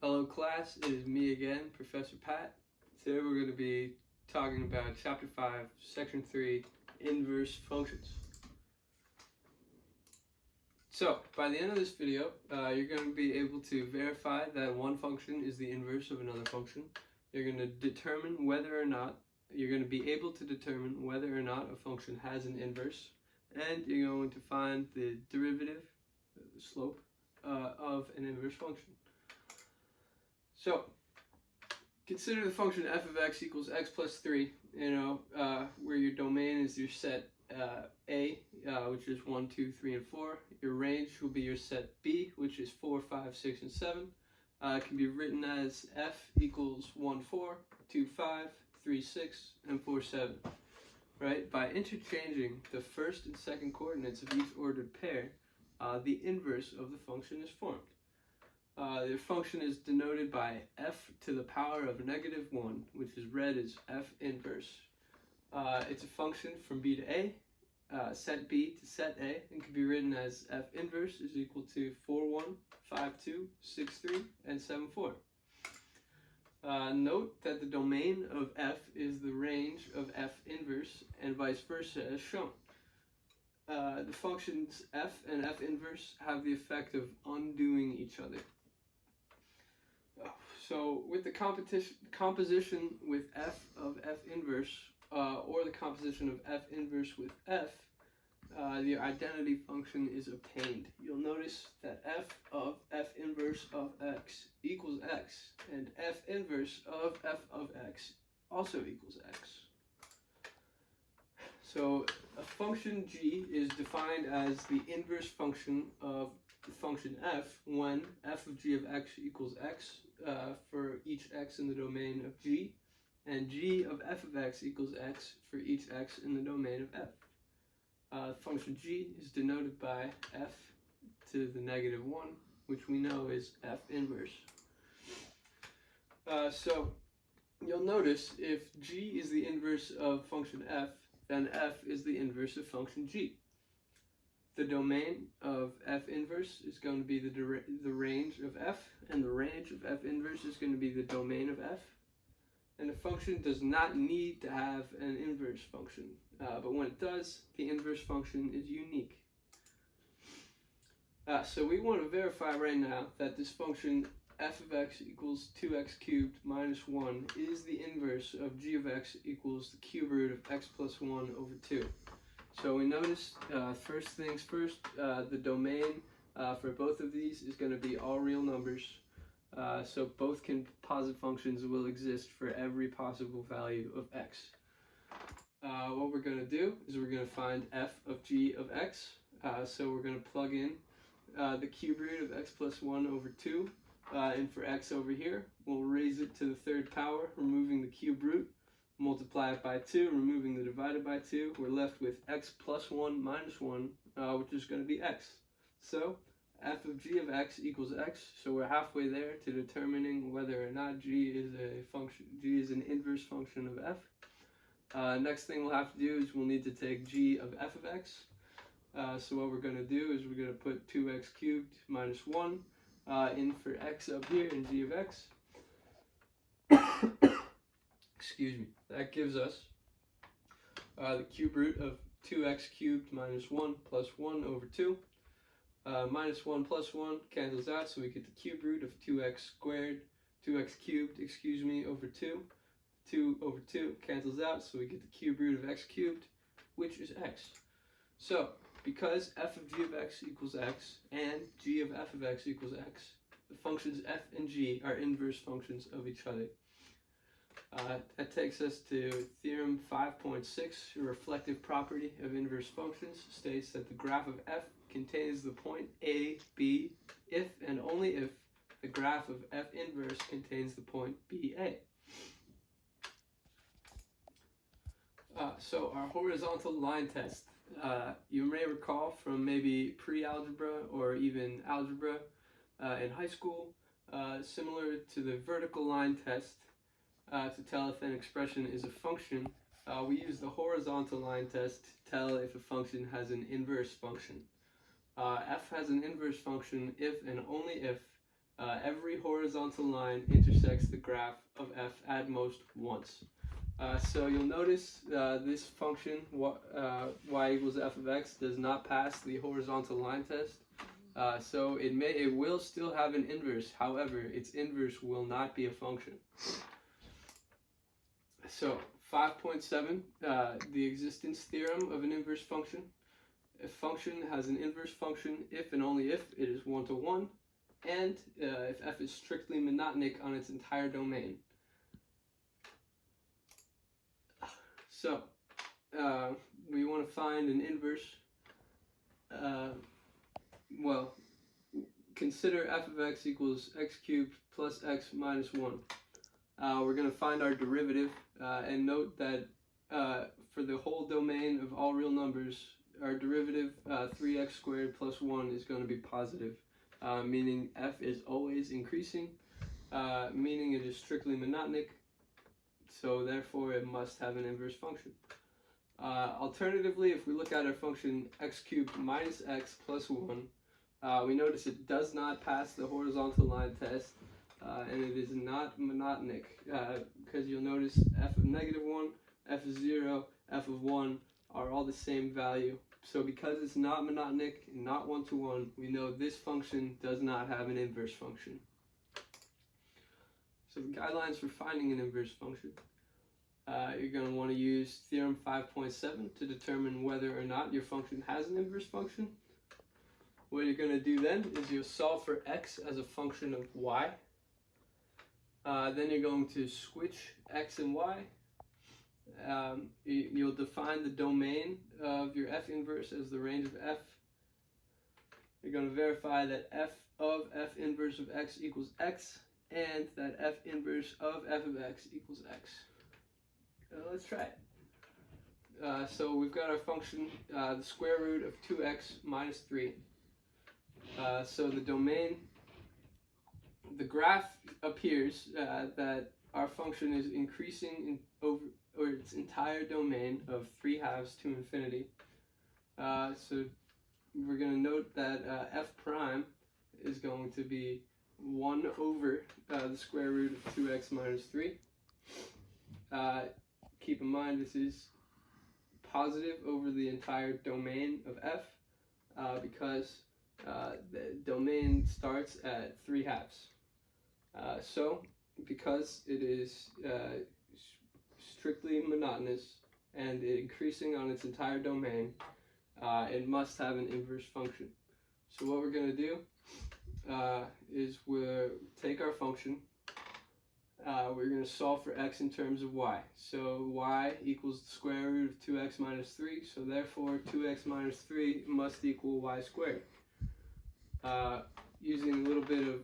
Hello class, it is me again, Professor Pat. Today we're going to be talking about Chapter 5, Section 3, Inverse Functions. So, by the end of this video, you're going to be able to verify that one function is the inverse of another function. You're going to determine whether or not, you're going to be able to determine whether or not a function has an inverse, and you're going to find the derivative, the slope, of an inverse function. So, consider the function f of x equals x plus 3, where your domain is your set A, which is 1, 2, 3, and 4. Your range will be your set B, which is 4, 5, 6, and 7. It can be written as f equals 1, 4, 2, 5, 3, 6, and 4, 7. Right? By interchanging the first and second coordinates of each ordered pair, the inverse of the function is formed. The function is denoted by f to the power of negative 1, which is read as f inverse. It's a function from B to A, set B to set A, and can be written as f inverse is equal to 4, 1, 5, 2, 6, 3, and 7, 4. Note that the domain of f is the range of f inverse and vice versa as shown. The functions f and f inverse have the effect of undoing each other. So with the composition with f of f inverse, or the composition of f inverse with f, the identity function is obtained. You'll notice that f of f inverse of x equals x, and f inverse of f of x also equals x. So a function g is defined as the inverse function of the function f when f of g of x equals x for each x in the domain of g, and g of f of x equals x for each x in the domain of f. Function g is denoted by f to the negative 1, which we know is f inverse. So you'll notice if g is the inverse of function f, then f is the inverse of function g. The domain of f inverse is going to be the range of f, and the range of f inverse is going to be the domain of f. And the function does not need to have an inverse function, but when it does, the inverse function is unique. So we want to verify right now that this function f of x equals 2x cubed minus 1 is the inverse of g of x equals the cube root of x plus 1 over 2. So we notice, first things first, the domain for both of these is going to be all real numbers. So both composite functions will exist for every possible value of x. What we're going to do is we're going to find f of g of x. So we're going to plug in the cube root of x plus 1 over 2. And for x over here, we'll raise it to the third power, removing the cube root. Multiply it by 2, removing the divided by 2, we're left with x plus 1 minus 1, which is going to be x. So, f of g of x equals x, so we're halfway there to determining whether or not g is an inverse function of f. Next thing we'll have to do is we'll need to take g of f of x. So what we're going to do is we're going to put 2x cubed minus 1 in for x up here in g of x. Excuse me. That gives us the cube root of 2x cubed minus 1 plus 1 over 2. Minus 1 plus 1 cancels out, so we get the cube root of 2x squared, 2x cubed, over 2. 2 over 2 cancels out, so we get the cube root of x cubed, which is x. So, because f of g of x equals x and g of f of x equals x, the functions f and g are inverse functions of each other. That takes us to theorem 5.6, a reflective property of inverse functions states that the graph of f contains the point a, b, if and only if the graph of f inverse contains the point b, a. So our horizontal line test, you may recall from maybe pre-algebra or even algebra in high school, similar to the vertical line test. To tell if an expression is a function, we use the horizontal line test to tell if a function has an inverse function. F has an inverse function if and only if every horizontal line intersects the graph of f at most once. So you'll notice this function y equals f of x does not pass the horizontal line test. So it will still have an inverse. However, its inverse will not be a function. So 5.7, the existence theorem of an inverse function. A function has an inverse function if and only if it is 1 to 1, and if f is strictly monotonic on its entire domain. So we want to find an inverse. Well, consider f of x equals x cubed plus x minus 1. We're going to find our derivative, and note that for the whole domain of all real numbers, our derivative 3x squared plus 1 is going to be positive, meaning f is always increasing, meaning it is strictly monotonic, so therefore it must have an inverse function. Alternatively, if we look at our function x cubed minus x plus 1, we notice it does not pass the horizontal line test, and it is not monotonic, because you'll notice f of negative 1, f of 0, f of 1 are all the same value. So because it's not monotonic and not 1 to 1, we know this function does not have an inverse function. So the guidelines for finding an inverse function. You're going to want to use theorem 5.7 to determine whether or not your function has an inverse function. What you're going to do then is you'll solve for x as a function of y. Then you're going to switch x and y. You'll define the domain of your f inverse as the range of f. You're going to verify that f of f inverse of x equals x, and that f inverse of f of x equals x. Let's try it. So we've got our function, the square root of 2x minus 3. So the domain, the graph appears that our function is increasing over its entire domain of 3/2 to infinity. So we're going to note that f prime is going to be 1 over the square root of 2x minus 3. Keep in mind this is positive over the entire domain of f, because the domain starts at 3/2. So because it is strictly monotonous and increasing on its entire domain, it must have an inverse function. So what we're going to do is we'll take our function. We're going to solve for x in terms of y. So y equals the square root of 2x minus 3, so therefore 2x minus 3 must equal y squared. Using a little bit of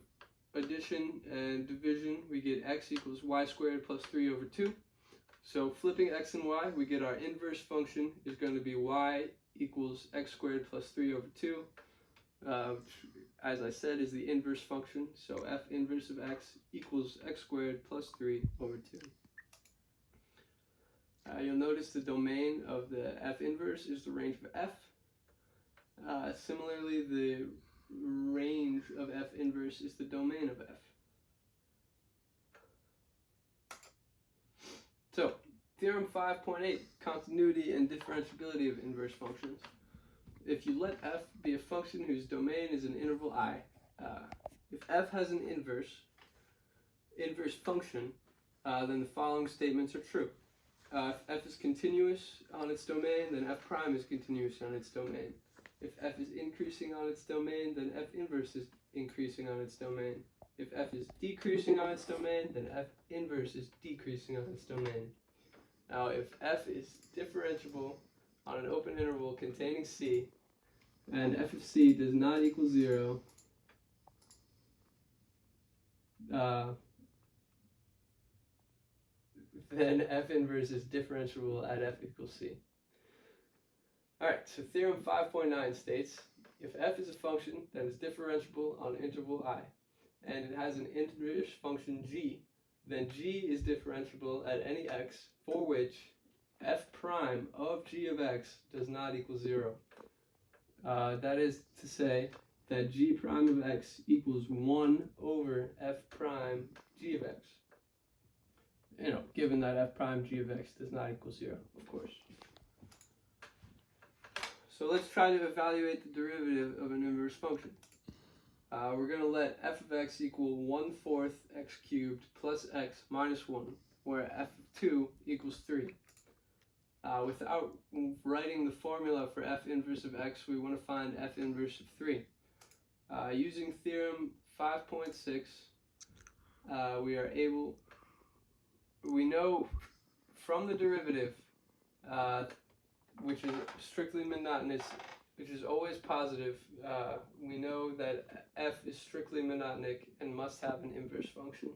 addition and division, we get x equals y squared plus 3 over 2. So flipping x and y, we get our inverse function is going to be y equals x squared plus 3 over 2. As I said, is the inverse function, so f inverse of x equals x squared plus 3 over 2. You'll notice the domain of the f inverse is the range of f. Similarly, the range of f inverse is the domain of f. So, theorem 5.8, continuity and differentiability of inverse functions. If you let f be a function whose domain is an interval I, if f has an inverse function, then the following statements are true. If f is continuous on its domain, then f prime is continuous on its domain. If f is increasing on its domain, then f inverse is increasing on its domain. If f is decreasing on its domain, then f inverse is decreasing on its domain. Now, if f is differentiable on an open interval containing c, and f of c does not equal 0, then f inverse is differentiable at f equals c. Alright, so theorem 5.9 states, if f is a function that is differentiable on interval I, and it has an inverse function g, then g is differentiable at any x for which f prime of g of x does not equal 0. That is to say, that g prime of x equals 1 over f prime g of x. You know, given that f prime g of x does not equal 0, of course. So let's try to evaluate the derivative of an inverse function. We're going to let f of x equal 1/4 x cubed plus x minus 1, where f of 2 equals 3. Without writing the formula for f inverse of x, we want to find f inverse of 3. Using theorem 5.6, we know from the derivative, which is strictly monotonous, which is always positive, we know that f is strictly monotonic and must have an inverse function.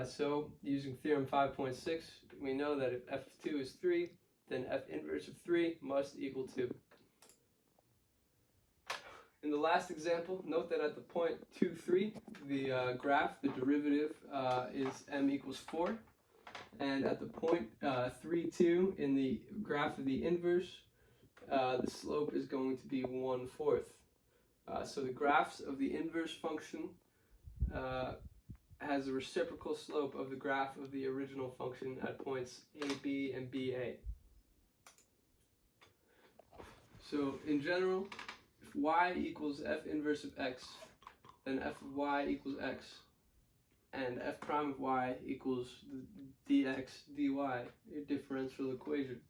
So using theorem 5.6, we know that if f of 2 is 3, then f inverse of 3 must equal 2. In the last example, note that at the point 2, 3, the graph, the derivative, is m equals 4. And at the point 3, 2, in the graph of the inverse, the slope is going to be 1/4. So the graphs of the inverse function has a reciprocal slope of the graph of the original function at points AB and BA. So in general, if y equals f inverse of x, then f of y equals x, and f prime of y equals dx dy, a differential equation.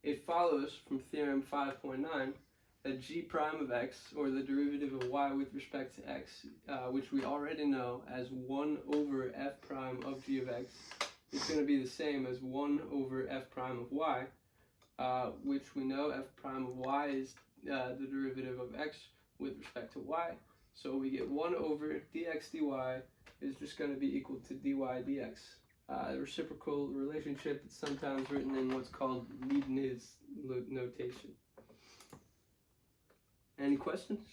It follows from theorem 5.9 that g prime of x, or the derivative of y with respect to x, which we already know as 1 over f prime of g of x, is going to be the same as 1 over f prime of y, which we know f prime of y is the derivative of x with respect to y. So we get 1 over dx dy is just going to be equal to dy dx. A reciprocal relationship is sometimes written in what's called Leibniz notation. Any questions?